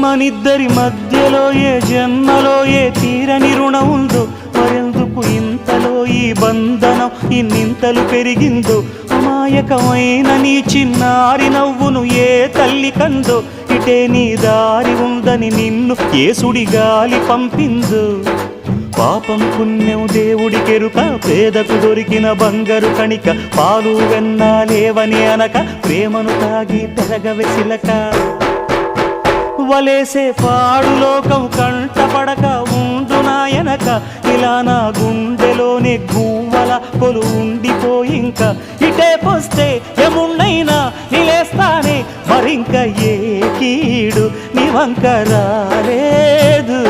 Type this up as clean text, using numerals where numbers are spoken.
మనిద్దరి మధ్యలో ఏ జన్మలో ఏ తీరని రుణం ఉందో, మరెందుకు ఇంతలో ఈ బంధనం ఇన్నింతలు పెరిగిందో, అమాయకమైన నీ చిన్నారి నవ్వును ఏ తల్లి కందో, ఇటే నీ దారి ఉందని నిన్ను ఏ సుడి గాలి పంపిందో. పాపం పుణ్యం దేవుడికెరుక, పేదకు దొరికిన బంగారు కణిక, పాలు వెన్నాలేవని అనక ప్రేమను తాగి పెరగవెసిలక. వలేసే పాడు లోకం కంటపడక ఉండు నాయనక, ఇలా నా గుండెలోనే గువ్వల కొలు ఉండిపోయింక. ఇటే పోస్తే ఎమున్నైనా నిలేస్తానే, మరింక ఏ కీడు నీ వంక రాలేదు.